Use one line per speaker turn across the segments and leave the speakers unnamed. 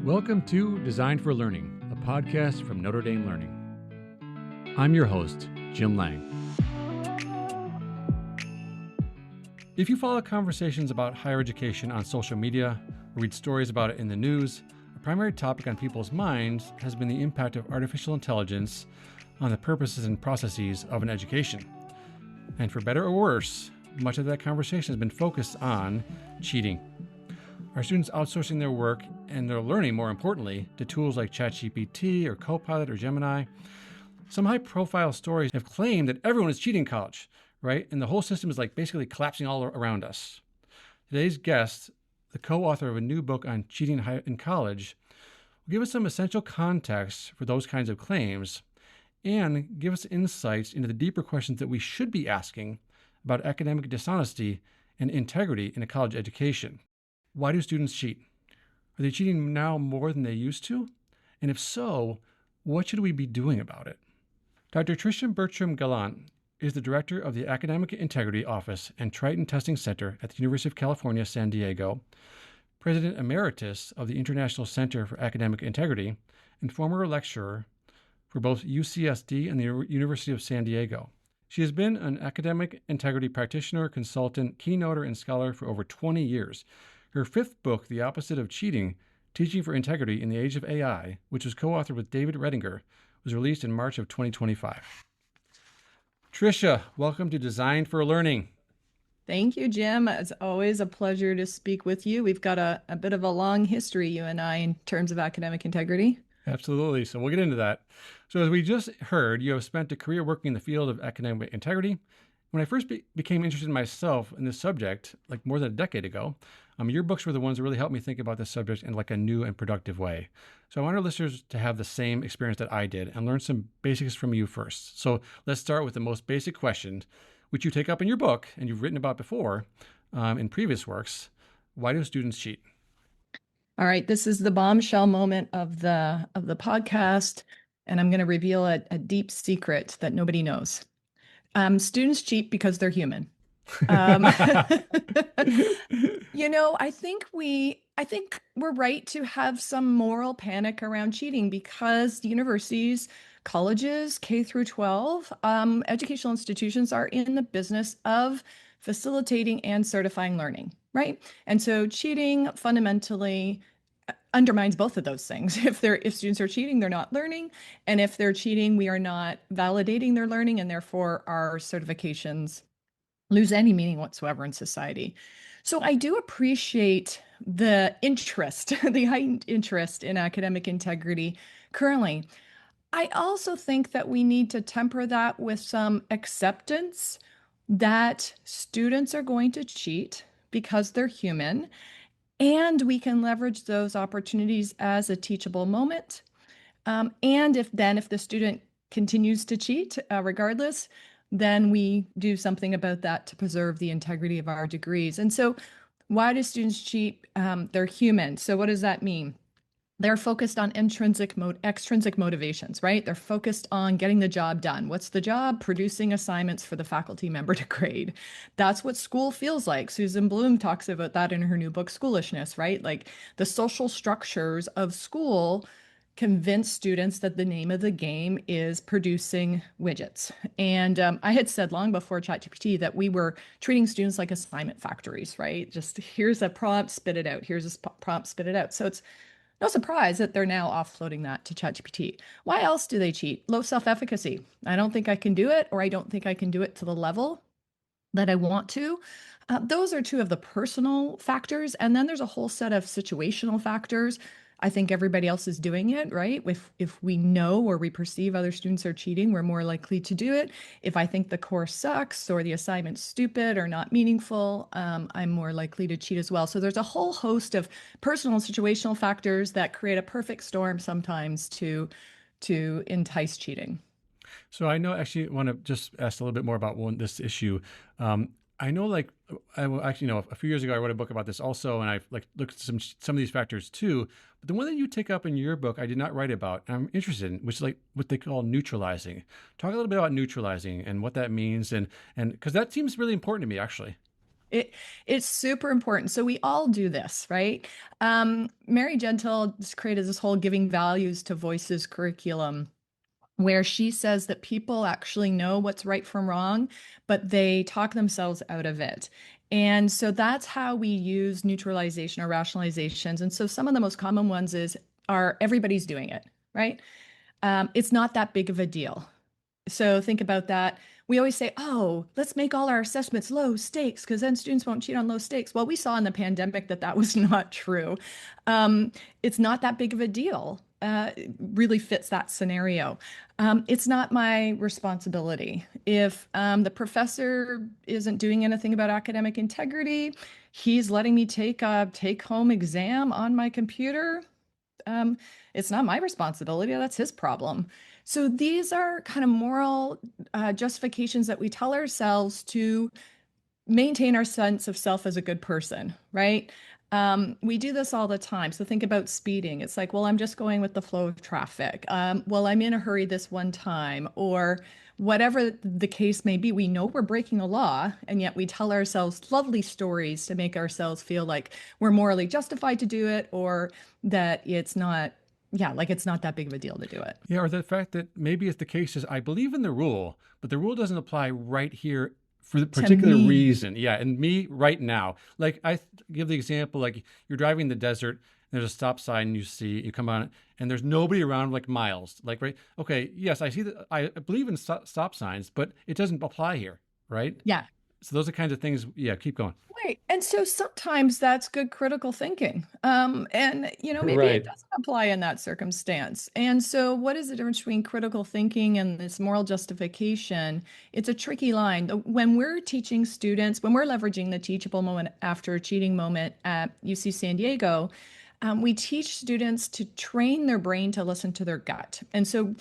Welcome to Design for Learning, a podcast from Notre Dame Learning. I'm your host, Jim Lang. If you follow conversations about higher education on social media, or read stories about it in the news, a primary topic on people's minds has been the impact of artificial intelligence on the purposes and processes of an education. And for better or worse, much of that conversation has been focused on cheating. Are students outsourcing their work and their learning, more importantly, to tools like ChatGPT or Copilot or Gemini? Some high-profile stories have claimed that everyone is cheating in college, right? And the whole system is basically collapsing all around us. Today's guest, the co-author of a new book on cheating in college, will give us some essential context for those kinds of claims and give us insights into the deeper questions that we should be asking about academic dishonesty and integrity in a college education. Why do students cheat? Are they cheating now more than they used to? And if so, what should we be doing about it? Dr. Tricia Bertram Gallant is the director of the Academic Integrity Office and Triton Testing Center at the University of California, San Diego, President Emeritus of the International Center for Academic Integrity, and former lecturer for both UCSD and the University of San Diego. She has been an academic integrity practitioner, consultant, keynoter, and scholar for over 20 years. Her fifth book, The Opposite of Cheating, Teaching for Integrity in the Age of AI, which was co-authored with David Redinger, was released in March of 2025. Tricia, welcome to Design for Learning.
Thank you, Jim. It's always a pleasure to speak with you. We've got a bit of a long history, you and I, in terms of academic integrity.
Absolutely. So we'll get into that. So as we just heard, you have spent a career working in the field of academic integrity. When I first became interested in myself in this subject, more than a decade ago, your books were the ones that really helped me think about this subject in a new and productive way. So I want our listeners to have the same experience that I did and learn some basics from you first. So let's start with the most basic question, which you take up in your book and you've written about before in previous works. Why do students cheat?
All right, this is the bombshell moment of the podcast, and I'm going to reveal a deep secret that nobody knows. Students cheat because they're human. I think we're right to have some moral panic around cheating because universities, colleges, K through 12, educational institutions are in the business of facilitating and certifying learning, right? And so cheating fundamentally undermines both of those things. If students are cheating, they're not learning. And if they're cheating, we are not validating their learning, and therefore our certifications lose any meaning whatsoever in society. So I do appreciate the interest, the heightened interest in academic integrity currently. I also think that we need to temper that with some acceptance that students are going to cheat because they're human, and we can leverage those opportunities as a teachable moment. And if the student continues to cheat, regardless, then we do something about that to preserve the integrity of our degrees. And so why do students cheat? They're human. So what does that mean? They're focused on extrinsic motivations, right? They're focused on getting the job done. What's the job? Producing assignments for the faculty member to grade. That's what school feels like. Susan Bloom talks about that in her new book, Schoolishness, right? The social structures of school convince students that the name of the game is producing widgets. And I had said long before ChatGPT that we were treating students like assignment factories, right? Just here's a prompt, spit it out. Here's a prompt, spit it out. So it's no surprise that they're now offloading that to ChatGPT. Why else do they cheat? Low self-efficacy. I don't think I can do it, or I don't think I can do it to the level that I want to. Those are two of the personal factors. And then there's a whole set of situational factors. I think everybody else is doing it, right? If we know or we perceive other students are cheating, we're more likely to do it. If I think the course sucks or the assignment's stupid or not meaningful, I'm more likely to cheat as well. So there's a whole host of personal and situational factors that create a perfect storm sometimes to entice cheating.
So I know, actually, want to just ask a little bit more about this issue. I know, a few years ago, I wrote a book about this also, and I've looked at some of these factors too. But the one that you take up in your book, I did not write about, and I'm interested in, which is what they call neutralizing. Talk a little bit about neutralizing and what that means, and because that seems really important to me, actually.
It it's super important. So we all do this, right? Mary Gentle just created this whole giving values to voices curriculum where she says that people actually know what's right from wrong, but they talk themselves out of it. And so that's how we use neutralization or rationalizations. And so some of the most common ones are everybody's doing it, right? It's not that big of a deal. So think about that. We always say, oh, let's make all our assessments low stakes because then students won't cheat on low stakes. Well, we saw in the pandemic that that was not true. It's not that big of a deal. It really fits that scenario. It's not my responsibility. If the professor isn't doing anything about academic integrity, he's letting me take a take home exam on my computer. Um, it's not my responsibility. That's his problem. So these are kind of moral justifications that we tell ourselves to maintain our sense of self as a good person, right? We do this all the time. So think about speeding. It's like, well, I'm just going with the flow of traffic. Well, I'm in a hurry this one time, or whatever the case may be. We know we're breaking a law, and yet we tell ourselves lovely stories to make ourselves feel like we're morally justified to do it, or that it's not, yeah, like it's not that big of a deal to do it.
Yeah, or the fact that maybe it's the case is I believe in the rule, but the rule doesn't apply right here for the
To
particular
me,
reason. Yeah, and me right now. Like give the example, like you're driving in the desert, there's a stop sign you come on it, and there's nobody around like miles. Like, right? Okay, yes, I see that. I believe in stop signs, but it doesn't apply here, right?
yeah.
So those are kinds of things. Yeah, keep going.
Right. And so sometimes that's good critical thinking. And, maybe it
Right.
doesn't apply in that circumstance. And so, what is the difference between critical thinking and this moral justification? It's a tricky line. When we're teaching students, when we're leveraging the teachable moment after cheating moment at UC San Diego, we teach students to train their brain to listen to their gut. And so,
Hmm.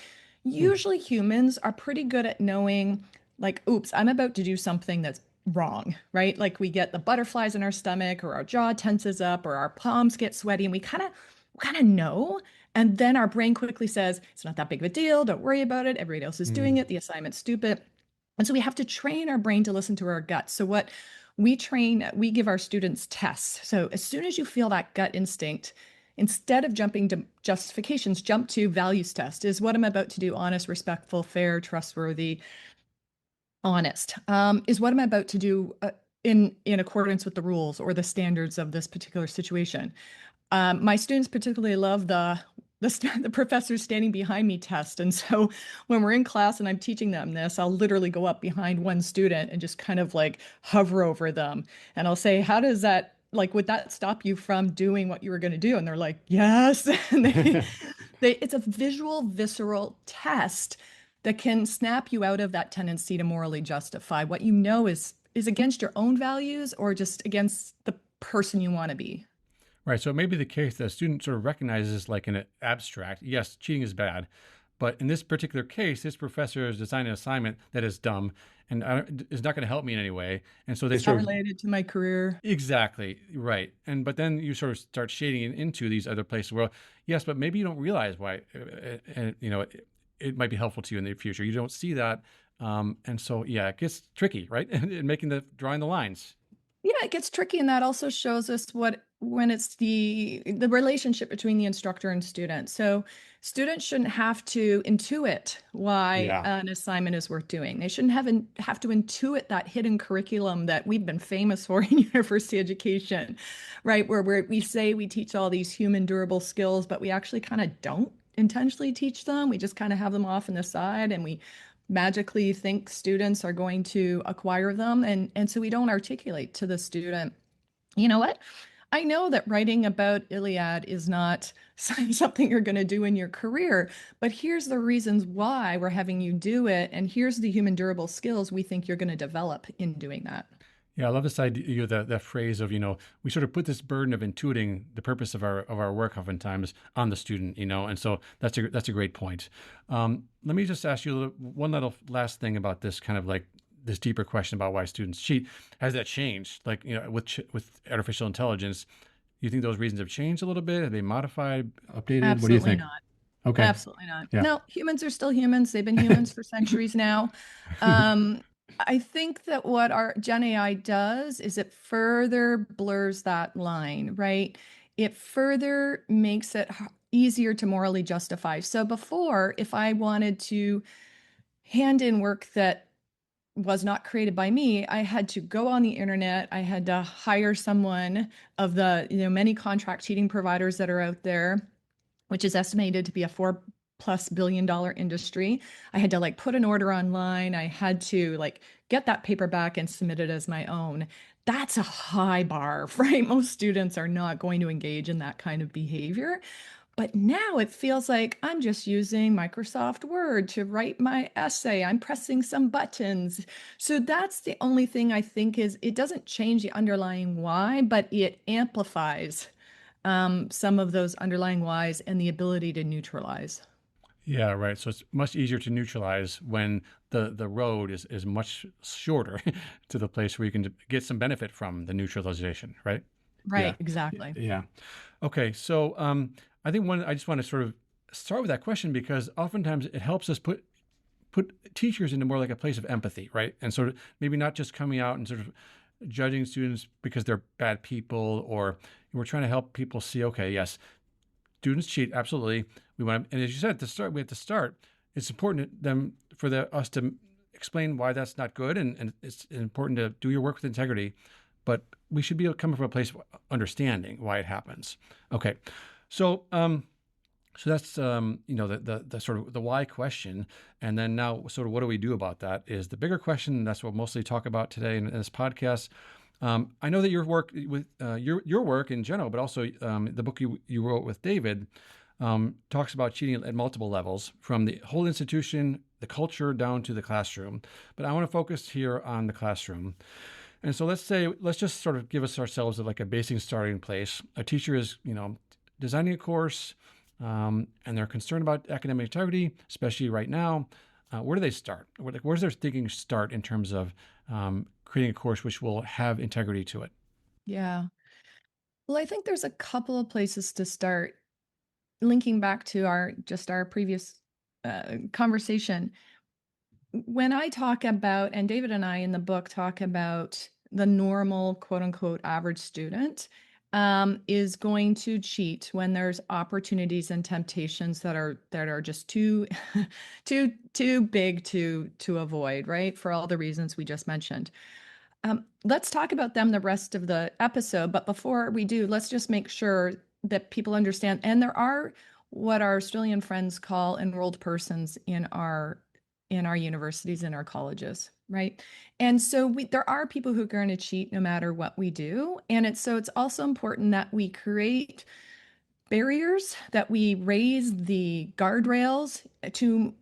usually humans are pretty good at knowing, like, oops, I'm about to do something that's wrong, right? Like we get the butterflies in our stomach or our jaw tenses up or our palms get sweaty and we kind of know. And then our brain quickly says, it's not that big of a deal. Don't worry about it. Everybody else is doing
Hmm.
it. The assignment's stupid. And so we have to train our brain to listen to our gut. So what we give our students tests. So as soon as you feel that gut instinct, instead of jumping to justifications, jump to values test. Is what I'm about to do honest, respectful, fair, trustworthy, honest? Is what I'm about to do in accordance with the rules or the standards of this particular situation? My students particularly love the professor standing behind me test. And so when we're in class and I'm teaching them this, I'll literally go up behind one student and just kind of like hover over them. And I'll say, how does that, like, would that stop you from doing what you were going to do? And they're like, yes. And it's a visual, visceral test that can snap you out of that tendency to morally justify what you know is against your own values or just against the person you want to be.
Right. So it may be the case that a student sort of recognizes, like in an abstract, yes, cheating is bad. But in this particular case, this professor has designed an assignment that is dumb and is not going to help me in any way. And so they
It's not
sort of,
related to my career.
exactly, right. And but then you sort of start shading it into these other places where, yes, but maybe you don't realize why, it might be helpful to you in the future. You don't see that. And so, yeah, it gets tricky, right? And making drawing the lines.
Yeah, it gets tricky, and that also shows us what when it's the relationship between the instructor and student. So students shouldn't have to intuit why
Yeah.
an assignment is worth doing. They shouldn't have to intuit that hidden curriculum that we've been famous for in university education, right? Where we say we teach all these human durable skills, but we actually kind of don't intentionally teach them. We just kind of have them off on the side, and we magically think students are going to acquire them. And so we don't articulate to the student, you know what? I know that writing about Iliad is not something you're going to do in your career, but here's the reasons why we're having you do it. And here's the human durable skills we think you're going to develop in doing that.
Yeah, I love this idea, that phrase of, we sort of put this burden of intuiting the purpose of our work oftentimes on the student, and so that's a great point. Let me just ask you one little last thing about this kind of like this deeper question about why students cheat. Has that changed? Like, with artificial intelligence, do you think those reasons have changed a little bit? Have they modified, updated? What do you
Absolutely
think?
not.
Okay.
Absolutely not.
Yeah.
No, humans are still humans. They've been humans for centuries now. Um, I think that what our Gen AI does is it further blurs that line, right? It further makes it easier to morally justify. So before, if I wanted to hand in work that was not created by me, I had to go on the internet. I had to hire someone of the, many contract cheating providers that are out there, which is estimated to be a $4+ billion industry. I had to like put an order online. I had to like get that paperback and submit it as my own. That's a high bar, right? Most students are not going to engage in that kind of behavior. But now it feels like I'm just using Microsoft Word to write my essay. I'm pressing some buttons. So that's the only thing I think is it doesn't change the underlying why, but it amplifies some of those underlying whys and the ability to neutralize.
Yeah, right. So it's much easier to neutralize when the road is much shorter to the place where you can get some benefit from the neutralization, right? Yeah.
Right, exactly.
Yeah. Okay. So I think I just want to sort of start with that question because oftentimes it helps us put teachers into more like a place of empathy, right? And sort of maybe not just coming out and sort of judging students because they're bad people, or we're trying to help people see, okay, yes, students cheat, absolutely. We want to, and as you said at the start, we have to start. It's important for us to explain why that's not good, and it's important to do your work with integrity. But we should be coming from a place of understanding why it happens. Okay, so so that's the sort of the why question, and then now sort of what do we do about that is the bigger question. And that's what we'll mostly talk about today in this podcast. I know that your work with your work in general, but also the book you wrote with David talks about cheating at multiple levels, from the whole institution, the culture, down to the classroom. But I want to focus here on the classroom. And so let's just sort of give ourselves like a basic starting place. A teacher is designing a course, and they're concerned about academic integrity, especially right now. Where do they start? Where's their thinking start in terms of creating a course which will have integrity to it?
Yeah. Well, I think there's a couple of places to start. Linking back to our previous conversation, when I talk about, and David and I in the book talk about the normal quote unquote average student is going to cheat when there's opportunities and temptations that are just too too big to avoid, right? For all the reasons we just mentioned. Let's talk about them the rest of the episode. But before we do, let's just make sure that people understand. And there are what our Australian friends call enrolled persons in our universities, in our colleges, right? And so there are people who are going to cheat no matter what we do. And it's also important that we create barriers, that we raise the guardrails to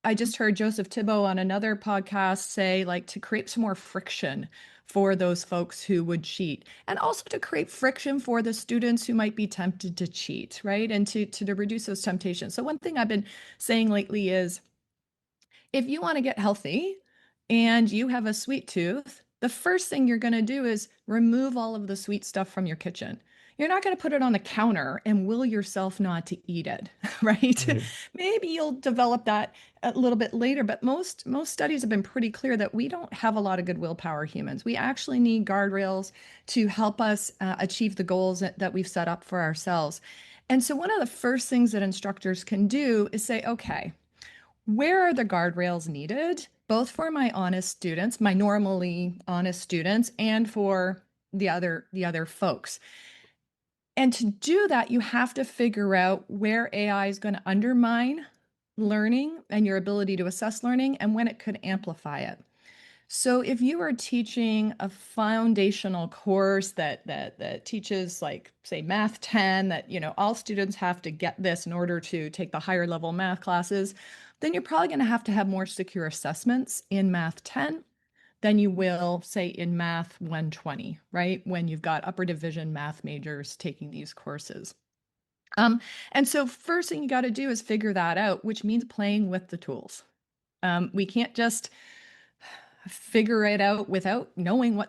I just heard Joseph Thibault on another podcast say, like, to create some more friction for those folks who would cheat, and also to create friction for the students who might be tempted to cheat, right? And to reduce those temptations. So, one thing I've been saying lately is if you want to get healthy and you have a sweet tooth, the first thing you're going to do is remove all of the sweet stuff from your kitchen. You're not going to put it on the counter and will yourself not to eat it, right?
Right.
Maybe you'll develop that a little bit later, but most studies have been pretty clear that we don't have a lot of good willpower humans. We actually need guardrails to help us achieve the goals that we've set up for ourselves. And so one of the first things that instructors can do is say, okay, where are the guardrails needed, both for my honest students, my normally honest students, and for the other folks? And to do that, you have to figure out where AI is going to undermine learning and your ability to assess learning, and when it could amplify it. So if you are teaching a foundational course that teaches, like, say, Math 10, that all students have to get this in order to take the higher level math classes, then you're probably going to have more secure assessments in Math 10 than you will, say, in Math 120, right? When you've got upper division math majors taking these courses. And so first thing you got to do is figure that out, which means playing with the tools. We can't just figure it out without knowing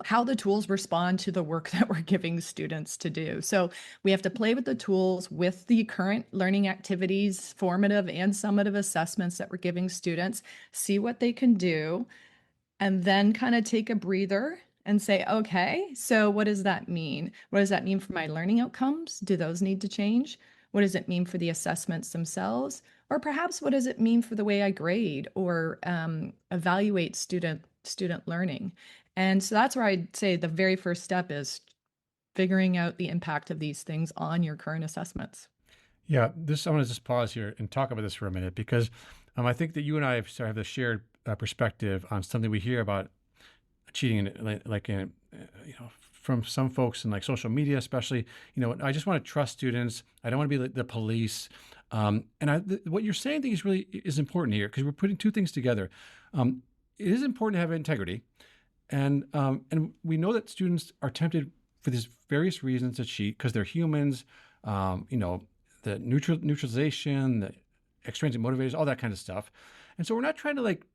how the tools respond to the work that we're giving students to do. So we have to play with the tools, with the current learning activities, formative and summative assessments that we're giving students, see what they can do, and then kind of take a breather and say, okay, so what does that mean? What does that mean for my learning outcomes? Do those need to change? What does it mean for the assessments themselves? Or perhaps what does it mean for the way I grade or evaluate student learning? And so that's where I'd say the very first step is figuring out the impact of these things on your current assessments.
Yeah, I want to just pause here and talk about this for a minute because I think that you and I have the shared perspective on something we hear about cheating, like in, from some folks in like social media, especially. I just want to trust students. I don't want to be the police. What you're saying, I think, is important here because we're putting two things together. It is important to have integrity, and we know that students are tempted for these various reasons to cheat because they're humans. The neutralization, the extrinsic motivators, all that kind of stuff. And so we're not trying to like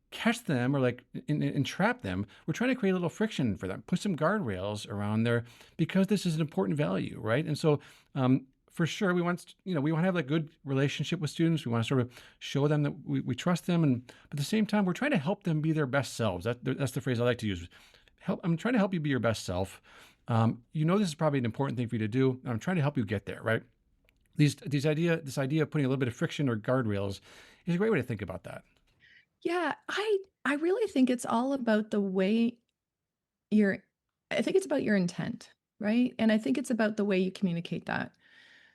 catch them or like entrap them. We're trying to create a little friction for them, put some guardrails around there because this is an important value, right? And so for sure, we want to have like good relationship with students. We want to sort of show them that we trust them, but at the same time, we're trying to help them be their best selves. That's the phrase I like to use. I'm trying to help you be your best self. This is probably an important thing for you to do. And I'm trying to help you get there, right? This idea of putting a little bit of friction or guardrails is a great way to think about that.
Yeah, I really think it's all about the way you're I think it's about your intent, right? And I think it's about the way you communicate that.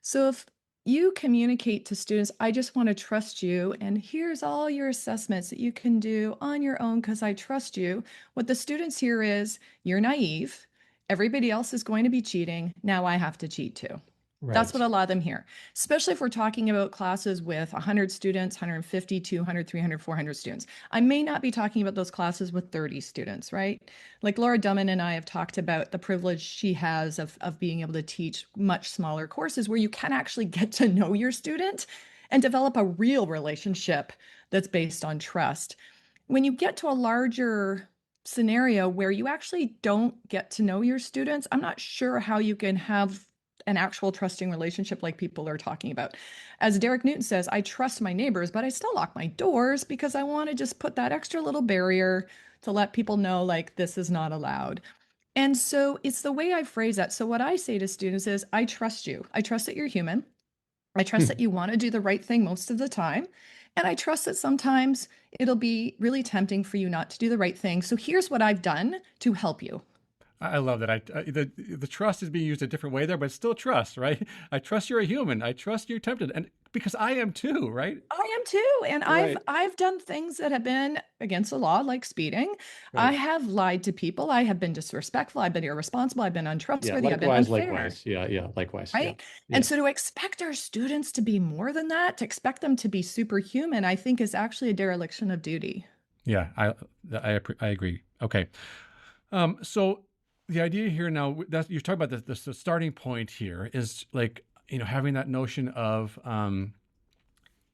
So if you communicate to students, I just want to trust you, and here's all your assessments that you can do on your own because I trust you. What the students hear is, you're naive. Everybody else is going to be cheating. Now I have to cheat too. That's what
Right.
a lot of them hear, especially if we're talking about classes with 100 students, 150, 200, 300, 400 students. I may not be talking about those classes with 30 students, right? Like Laura Dummin and I have talked about the privilege she has of being able to teach much smaller courses where you can actually get to know your student and develop a real relationship that's based on trust. When you get to a larger scenario where you actually don't get to know your students, I'm not sure how you can have an actual trusting relationship like people are talking about. As Derek Newton says, I trust my neighbors, but I still lock my doors because I want to just put that extra little barrier to let people know, like, this is not allowed. And so it's the way I phrase that. So what I say to students is, I trust you. I trust that you're human. I trust that you want to do the right thing most of the time. And I trust that sometimes it'll be really tempting for you not to do the right thing. So here's what I've done to help you.
I love that. The trust is being used a different way there, but it's still trust, right? I trust you're a human. I trust you're tempted, and because I am too, right?
I am too. And I've
Right.
I've done things that have been against the law, like speeding. I
Right.
have lied to people. I have been disrespectful. I've been irresponsible. I've been
Yeah.
untrustworthy. I've been
Likewise.
unfair.
Likewise. Yeah. Yeah. Likewise. Yeah.
Right. And
Yeah.
so to expect our students to be more than that, to expect them to be superhuman, I think is actually a dereliction of duty.
Yeah. I agree. Okay. So the idea here now that you're talking about the starting point here is like having that notion of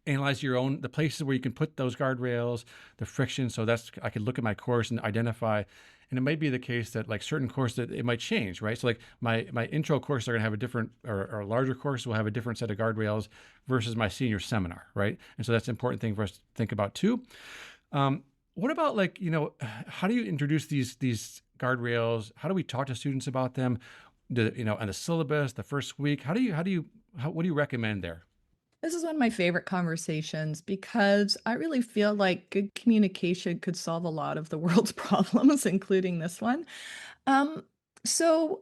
analyze the places where you can put those guardrails, the friction. So I could look at my course and identify, and it might be the case that like certain courses that it might change, right? So like my intro course are going to have a different, or a larger course will have a different set of guardrails versus my senior seminar, right? And so that's an important thing for us to think about too. What about like, how do you introduce these guardrails? How do we talk to students about them? On the syllabus, the first week, what do you recommend there?
This is one of my favorite conversations because I really feel like good communication could solve a lot of the world's problems, including this one. Um, so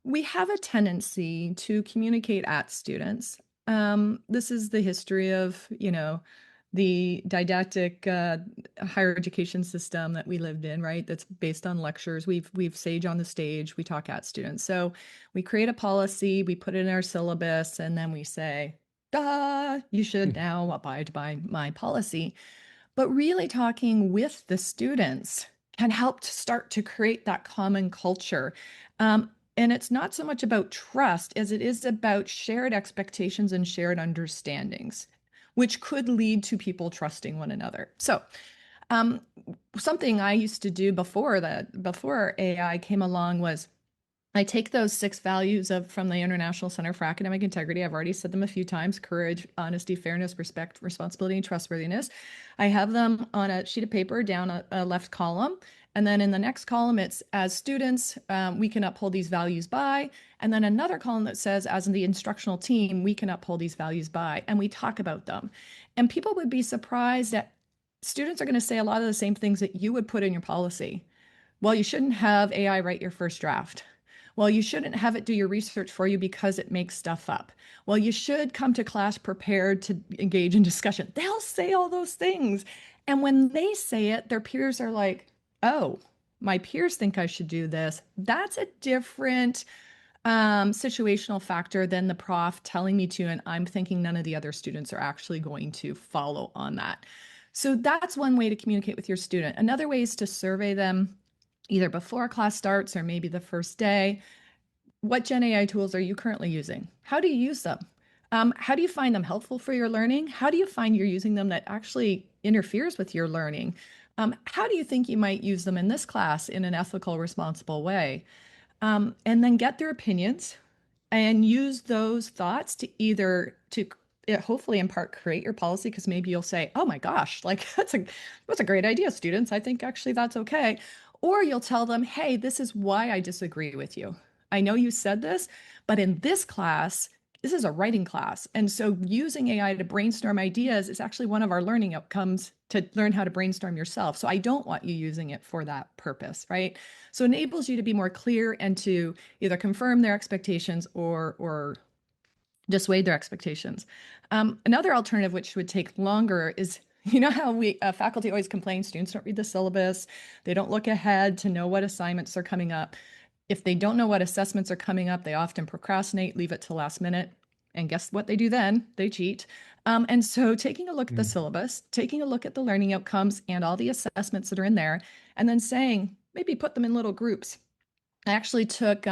we have a tendency to communicate at students. This is the history of, the didactic higher education system that we lived in, right? That's based on lectures. We've sage on the stage. We talk at students. So we create a policy, we put it in our syllabus, and then we say, "Duh, you should now abide by my policy." But really talking with the students can help to start to create that common culture. And it's not so much about trust as it is about shared expectations and shared understandings, which could lead to people trusting one another. So Um, Something I used to do before AI came along was I take those 6 values of from the International Center for Academic Integrity. I've already said them a few times: courage, honesty, fairness, respect, responsibility, and trustworthiness. I have them on a sheet of paper down a left column. And then in the next column, it's as students, we can uphold these values by. And then another column that says, as in the instructional team, we can uphold these values by. And we talk about them. And people would be surprised that students are going to say a lot of the same things that you would put in your policy. Well, you shouldn't have AI write your first draft. Well, you shouldn't have it do your research for you because it makes stuff up. Well, you should come to class prepared to engage in discussion. They'll say all those things. And when they say it, their peers are like, oh, my peers think I should do this. That's a different situational factor than the prof telling me to, and I'm thinking none of the other students are actually going to follow on that. So that's one way to communicate with your student. Another way is to survey them either before class starts or maybe the first day. What Gen AI tools are you currently using? How do you use them? How do you find them helpful for your learning? How do you find you're using them that actually interferes with your learning? How do you think you might use them in this class in an ethical, responsible way? And then get their opinions and use those thoughts to either to hopefully in part create your policy, because maybe you'll say, oh my gosh, like that's a great idea, students. I think actually that's okay. Or you'll tell them, hey, this is why I disagree with you. I know you said this, but in this class, this is a writing class. And so using AI to brainstorm ideas is actually one of our learning outcomes, to learn how to brainstorm yourself. So I don't want you using it for that purpose, right? So it enables you to be more clear and to either confirm their expectations or dissuade their expectations. Another alternative, which would take longer, is how we faculty always complain students don't read the syllabus, they don't look ahead to know what assignments are coming up. If they don't know what assessments are coming up, they often procrastinate, leave it to last minute. And guess what they do then? They cheat. And so taking a look at the syllabus, taking a look at the learning outcomes and all the assessments that are in there, and then saying, maybe put them in little groups. I actually took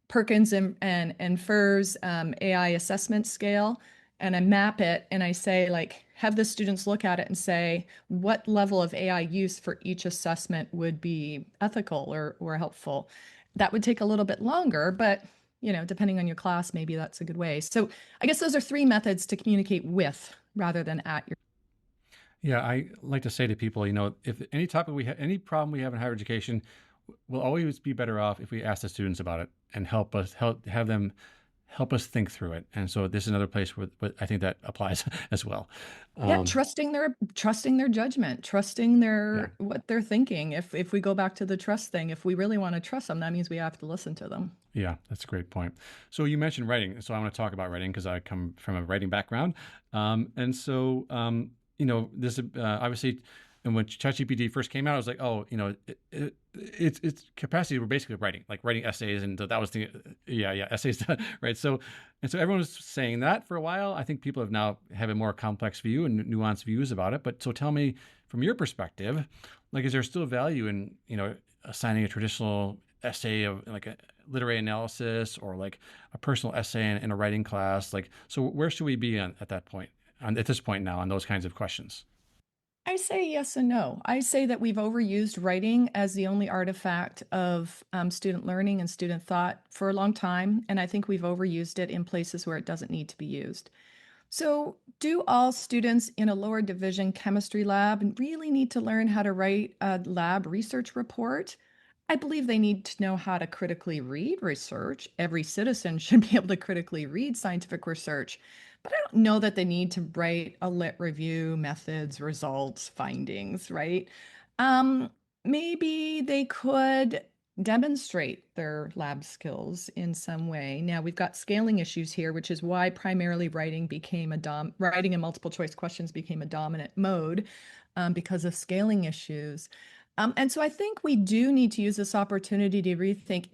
Perkins and Furr's AI assessment scale, and I map it and I say, like, have the students look at it and say what level of AI use for each assessment would be ethical or helpful. That would take a little bit longer, but depending on your class, maybe that's a good way. So I guess those are 3 methods to communicate with rather than at your.
Yeah, I like to say to people, if any topic any problem we have in higher education, we'll always be better off if we ask the students about it and have them help us think through it. And so this is another place where I think that applies as well.
Yeah, trusting their judgment, trusting
Yeah.
what they're thinking. If we go back to the trust thing, if we really want to trust them, that means we have to listen to them.
Yeah, that's a great point. So you mentioned writing. So I want to talk about writing because I come from a writing background. And so, this obviously, and when ChatGPT first came out, I was like, oh, its capacity were basically writing essays. And so that was essays, right? So everyone was saying that for a while. I think people have a more complex view and nuanced views about it. But so tell me, from your perspective, is there still value in, assigning a traditional essay of like a literary analysis or like a personal essay in a writing class? So where should we be at that point, at this point now, on those kinds of questions?
I say yes and no. I say that we've overused writing as the only artifact of student learning and student thought for a long time, and I think we've overused it in places where it doesn't need to be used. So, do all students in a lower division chemistry lab really need to learn how to write a lab research report? I believe they need to know how to critically read research. Every citizen should be able to critically read scientific research, but I don't know that they need to write a lit review, methods, results, findings, right? Um, Maybe they could demonstrate their lab skills in some way. Now we've got scaling issues here, which is why primarily writing and multiple choice questions became a dominant mode, because of scaling issues. And so I think we do need to use this opportunity to rethink,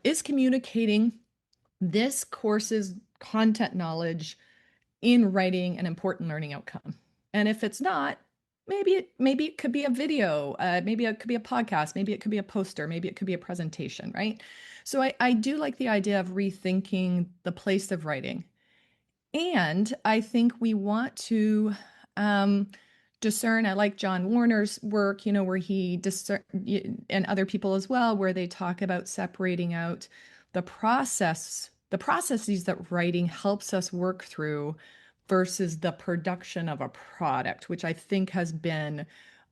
is communicating this course's content knowledge in writing an important learning outcome? And if it's not, maybe it could be a video, maybe it could be a podcast, maybe it could be a poster, maybe it could be a presentation, right? So I do like the idea of rethinking the place of writing. And I think we want to um, discern. I like John Warner's work, where he discern, and other people as well, where they talk about separating out the processes that writing helps us work through versus the production of a product, which I think has been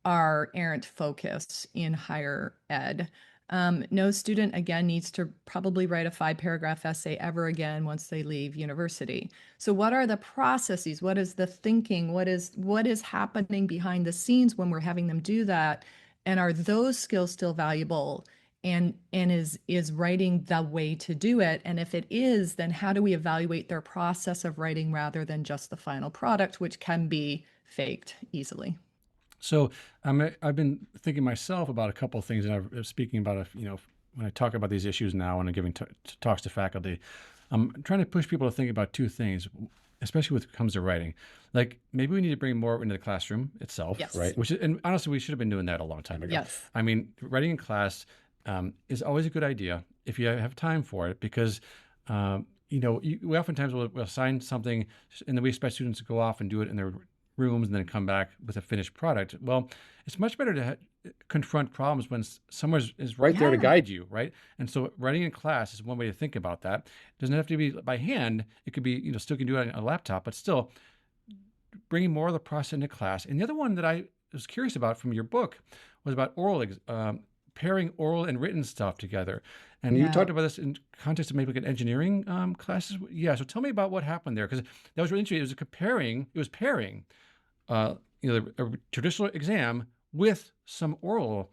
our errant focus in higher ed. No student, again, needs to probably write a 5-paragraph essay ever again once they leave university. So what are the processes? What is the thinking? What is happening behind the scenes when we're having them do that? And are those skills still valuable? And is writing the way to do it? And if it is, then how do we evaluate their process of writing rather than just the final product, which can be faked easily?
So I've been thinking myself about a couple of things, and I'm speaking about, when I talk about these issues now and I'm giving talks to faculty, I'm trying to push people to think about two things, especially when it comes to writing. Like maybe we need to bring more into the classroom itself,
Yes.
right? And honestly, we should have been doing that a long time ago.
Yes.
I mean, writing in class is always a good idea if you have time for it, because we oftentimes will assign something and then we expect students to go off and do it in their rooms and then come back with a finished product. Well, it's much better to confront problems when someone is right there to guide you, right? And so writing in class is one way to think about that. It doesn't have to be by hand. It could be, still can do it on a laptop, but still bringing more of the process into class. And the other one that I was curious about from your book was about pairing oral and written stuff together. And you talked about this in context of maybe like an engineering classes. Yeah. So tell me about what happened there, because that was really interesting. It was pairing, a traditional exam with some oral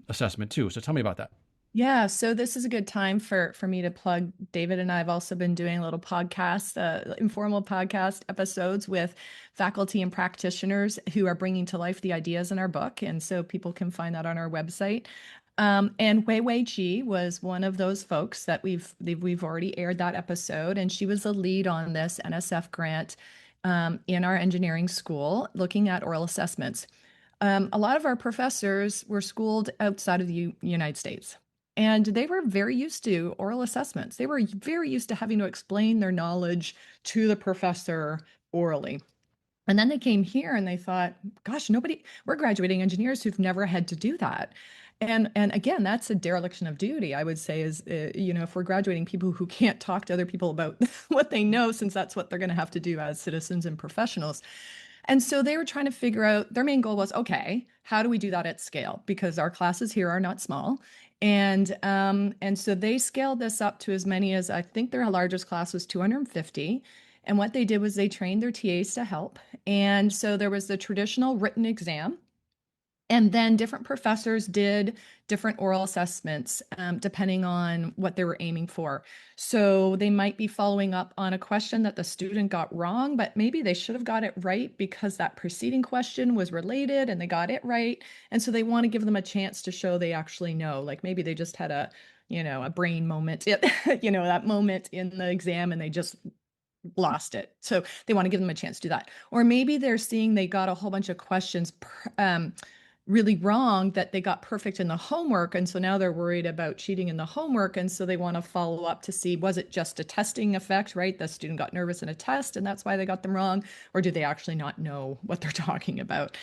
assessment too. So tell me about that.
Yeah, so this is a good time for me to plug. David and I have also been doing a little podcast, informal podcast episodes with faculty and practitioners who are bringing to life the ideas in our book, and so people can find that on our website. And Wei Wei Chi was one of those folks that we've already aired that episode, and she was the lead on this NSF grant in our engineering school, looking at oral assessments. A lot of our professors were schooled outside of the United States. And they were very used to oral assessments. They were very used to having to explain their knowledge to the professor orally. And then they came here and they thought, gosh, we're graduating engineers who've never had to do that. And again, that's a dereliction of duty, I would say, is, if we're graduating people who can't talk to other people about what they know, since that's what they're going to have to do as citizens and professionals. And so they were trying to figure out, their main goal was, okay, how do we do that at scale? Because our classes here are not small. And so they scaled this up to as many as, I think their largest class was 250. And what they did was they trained their TAs to help. And so there was the traditional written exam. And then different professors did different oral assessments depending on what they were aiming for. So they might be following up on a question that the student got wrong, but maybe they should have got it right because that preceding question was related and they got it right. And so they want to give them a chance to show they actually know. Like maybe they just had a brain moment, that moment in the exam and they just lost it. So they want to give them a chance to do that. Or maybe they're seeing they got a whole bunch of questions really wrong that they got perfect in the homework. And so now they're worried about cheating in the homework. And so they want to follow up to see, was it just a testing effect, right? The student got nervous in a test and that's why they got them wrong. Or do they actually not know what they're talking about?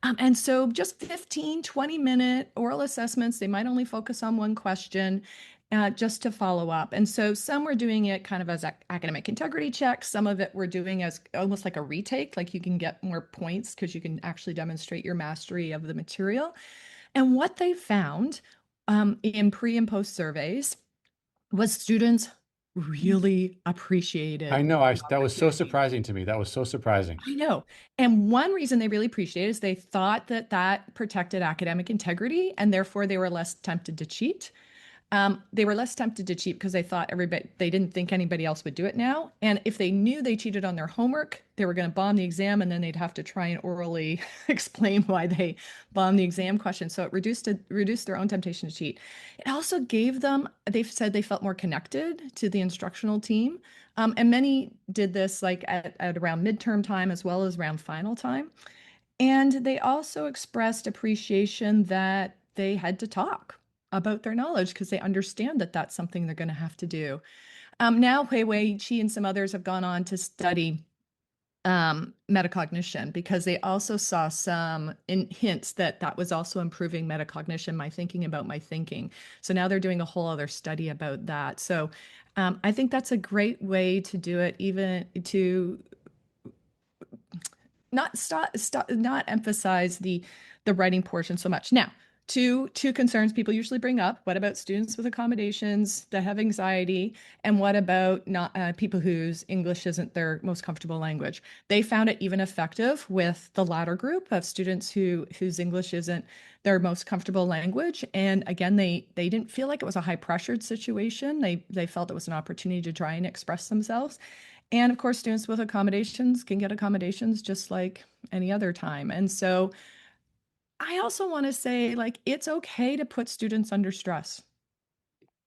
And so just 15, 20-minute oral assessments, they might only focus on one question. Just to follow up. And so some were doing it kind of as academic integrity checks. Some of it we're doing as almost like a retake, like you can get more points because you can actually demonstrate your mastery of the material. And what they found in pre and post surveys was students really appreciated.
I know. That was so surprising to me. That was so surprising.
I know. And one reason they really appreciate it is they thought that protected academic integrity, and therefore they were less tempted to cheat. They were less tempted to cheat because they didn't think anybody else would do it now. And if they knew they cheated on their homework, they were going to bomb the exam and then they'd have to try and orally explain why they bombed the exam question. So it reduced their own temptation to cheat. It also gave them, they said they felt more connected to the instructional team. And many did this like at around midterm time as well as around final time. And they also expressed appreciation that they had to talk about their knowledge because they understand that that's something they're going to have to do. Now, Hui Wei Chi and some others have gone on to study metacognition, because they also saw some hints that that was also improving metacognition, my thinking about my thinking. So now they're doing a whole other study about that. So I think that's a great way to do it, even to not emphasize the writing portion so much. Now, two concerns people usually bring up: what about students with accommodations that have anxiety, and what about not people whose English isn't their most comfortable language? They found it even effective with the latter group of students whose English isn't their most comfortable language. And again, they didn't feel like it was a high pressured situation. They felt it was an opportunity to try and express themselves. And of course, students with accommodations can get accommodations just like any other time. And so I also want to say, like, it's okay to put students under stress.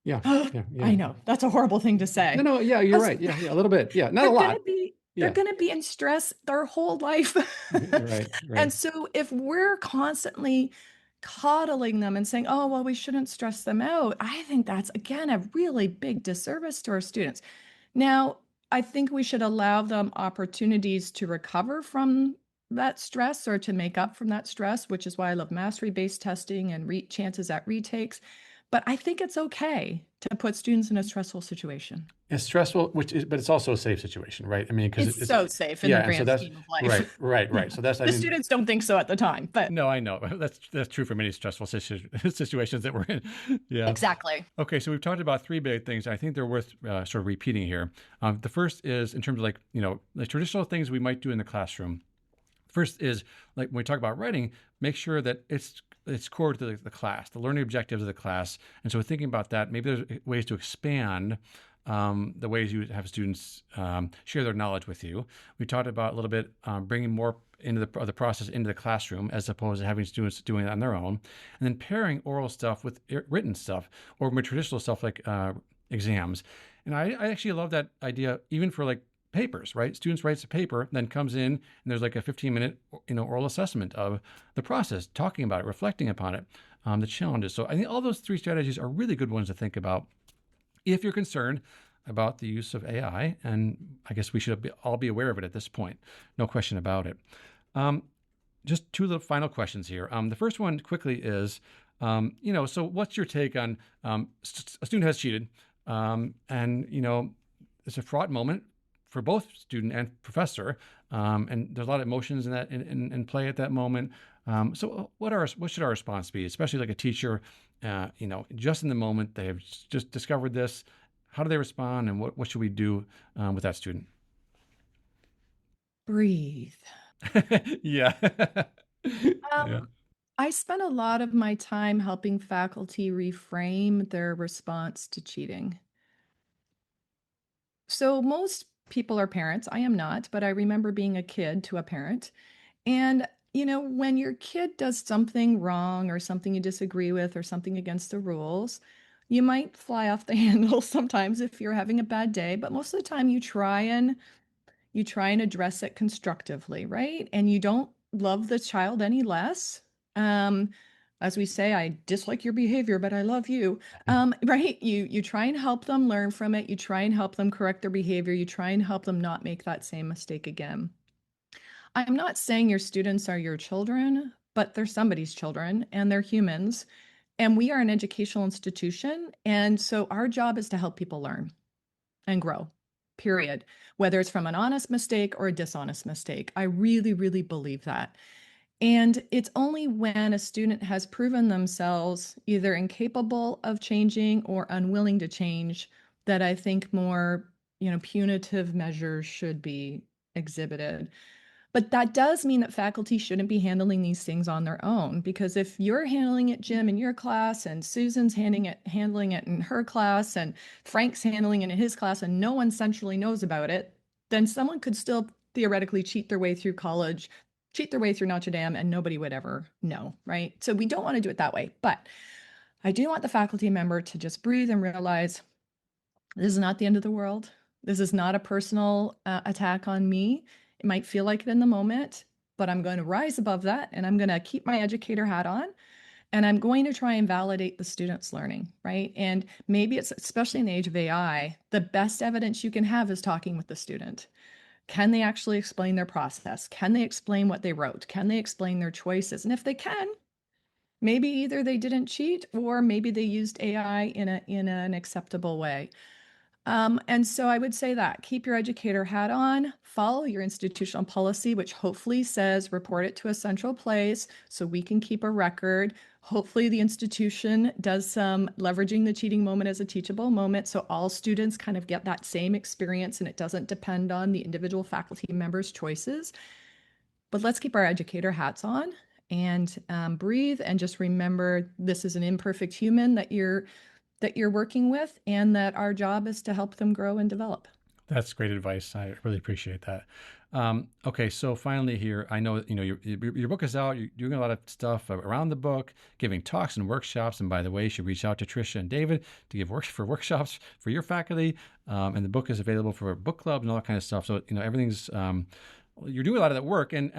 Yeah, yeah,
I
yeah.
know that's a horrible thing to
No,
say.
no, yeah, you're right. Yeah, yeah, a little bit. Yeah, not a
They're gonna
lot.
be they're
Yeah,
gonna be in stress their whole life.
right, right.
And so if we're constantly coddling them and saying, oh, well, we shouldn't stress them out, I think that's again a really big disservice to our students. Now, I think we should allow them opportunities to recover from that stress or to make up from that stress, which is why I love mastery-based testing and chances at retakes. But I think it's okay to put students in a stressful situation.
It's stressful, but it's also a safe situation, right? I mean, because
It's so safe in
yeah,
the
and so
grand
that's
scheme of life.
right, right, right. So that's, I
The
mean,
students don't think so at the time, but
no, I know that's true for many stressful situations that we're in. Yeah.
exactly.
Okay, so we've talked about three big things. I think they're worth sort of repeating here. The first is in terms of, like, the traditional things we might do in the classroom. First is, like, when we talk about writing, make sure that it's core to the class, the learning objectives of the class. And so thinking about that, maybe there's ways to expand the ways you have students share their knowledge with you. We talked about a little bit bringing more into the process into the classroom as opposed to having students doing it on their own. And then pairing oral stuff with written stuff or more traditional stuff like exams. And I actually love that idea even for, like, papers, right? Students writes a paper, then comes in and there's like a 15-minute, oral assessment of the process, talking about it, reflecting upon it, the challenges. So I think all those three strategies are really good ones to think about if you're concerned about the use of AI. And I guess we should all be aware of it at this point. No question about it. Just two little final questions here. The first one quickly is, so what's your take on a student has cheated, and, it's a fraught moment for both student and professor, and there's a lot of emotions in that in play at that moment. So what should our response be, especially like a teacher, just in the moment they have just discovered this? How do they respond, and what should we do with that student?
Breathe.
Yeah. Yeah.
Um, I spent a lot of my time helping faculty reframe their response to cheating. So most people are parents. I am not, but I remember being a kid to a parent. And, when your kid does something wrong or something you disagree with or something against the rules, you might fly off the handle sometimes if you're having a bad day, but most of the time you try and address it constructively, right? And you don't love the child any less. Um, as we say, I dislike your behavior, but I love you. Right? You try and help them learn from it. You try and help them correct their behavior. You try and help them not make that same mistake again. I'm not saying your students are your children, but they're somebody's children and they're humans. And we are an educational institution. And so our job is to help people learn and grow, period. Whether it's from an honest mistake or a dishonest mistake. I really, really believe that. And it's only when a student has proven themselves either incapable of changing or unwilling to change that I think more, punitive measures should be exhibited. But that does mean that faculty shouldn't be handling these things on their own, because if you're handling it, Jim, in your class, and Susan's handling it in her class, and Frank's handling it in his class, and no one centrally knows about it, then someone could still theoretically cheat their way through college, cheat their way through Notre Dame, and nobody would ever know, right? So we don't want to do it that way. But I do want the faculty member to just breathe and realize this is not the end of the world. This is not a personal attack on me. It might feel like it in the moment, but I'm going to rise above that and I'm going to keep my educator hat on and I'm going to try and validate the student's learning, right? And maybe it's, especially in the age of AI, the best evidence you can have is talking with the student. Can they actually explain their process? Can they explain what they wrote? Can they explain their choices? And if they can, maybe either they didn't cheat or maybe they used AI in an acceptable way. And so I would say that keep your educator hat on, follow your institutional policy, which hopefully says report it to a central place so we can keep a record. Hopefully the institution does some leveraging the cheating moment as a teachable moment so all students kind of get that same experience and it doesn't depend on the individual faculty members' choices. But let's keep our educator hats on and breathe and just remember this is an imperfect human that you're working with, and that our job is to help them grow and develop.
That's great advice. I really appreciate that. Okay, so finally here, I know your book is out. You're doing a lot of stuff around the book, giving talks and workshops. And by the way, you should reach out to Tricia and David to give workshops for your faculty. And the book is available for book clubs and all that kind of stuff. So everything's you're doing a lot of that work, and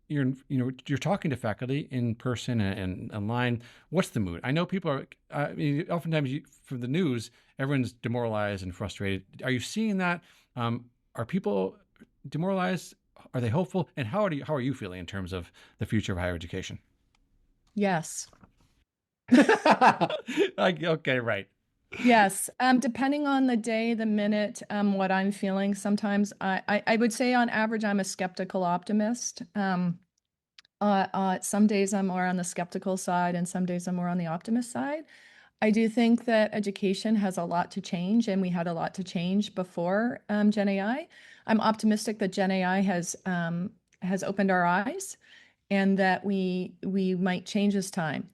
you're talking to faculty in person and online. What's the mood? I know people are oftentimes from the news, everyone's demoralized and frustrated. Are you seeing that? Are people demoralized? Are they hopeful? And how are you feeling in terms of the future of higher education?
Yes.
Okay, right.
Yes. Depending on the day, the minute, what I'm feeling, sometimes I would say on average, I'm a skeptical optimist. Some days I'm more on the skeptical side and some days I'm more on the optimist side. I do think that education has a lot to change, and we had a lot to change before Gen AI. I'm optimistic that Gen AI has opened our eyes and that we might change this time.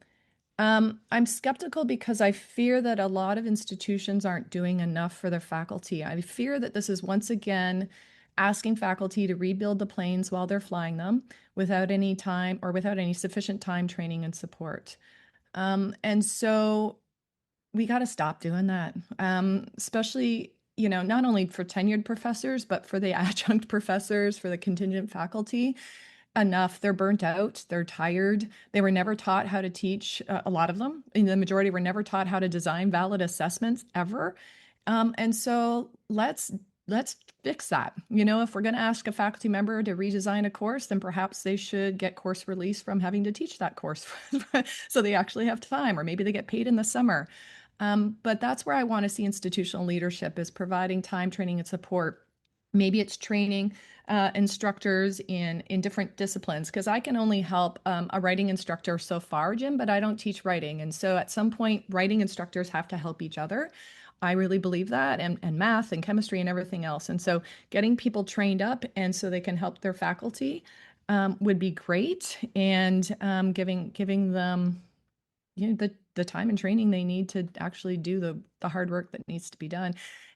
I'm skeptical because I fear that a lot of institutions aren't doing enough for their faculty. I fear that this is once again asking faculty to rebuild the planes while they're flying them without any time or without any sufficient time, training, and support. And so we got to stop doing that, especially, not only for tenured professors, but for the adjunct professors, for the contingent faculty. Enough. They're burnt out. They're tired. They were never taught how to teach, a lot of them. And the majority were never taught how to design valid assessments ever. And so let's fix that. If we're going to ask a faculty member to redesign a course, then perhaps they should get course release from having to teach that course so they actually have time, or maybe they get paid in the summer. But that's where I want to see institutional leadership, is providing time, training, and support. Maybe it's training instructors in different disciplines, because I can only help a writing instructor so far, Jim, but I don't teach writing. And so at some point, writing instructors have to help each other. I really believe that, and math and chemistry and everything else. And so getting people trained up and so they can help their faculty would be great, and giving them the time and training they need to actually do the hard work that needs to be done.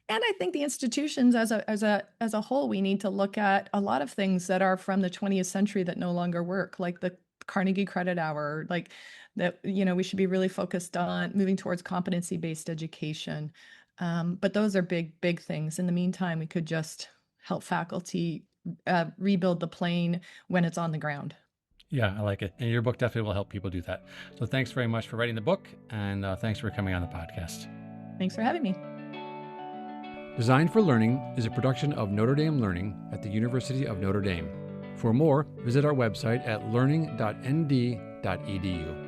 And I think the institutions as a whole, we need to look at a lot of things that are from the 20th century that no longer work, like the Carnegie Credit Hour, like that, we should be really focused on moving towards competency-based education. But those are big things. In the meantime, we could just help faculty rebuild the plane when it's on the ground.
Yeah, I like it. And your book definitely will help people do that. So thanks very much for writing the book, and thanks for coming on the podcast.
Thanks for having me.
Designed for Learning is a production of Notre Dame Learning at the University of Notre Dame. For more, visit our website at learning.nd.edu.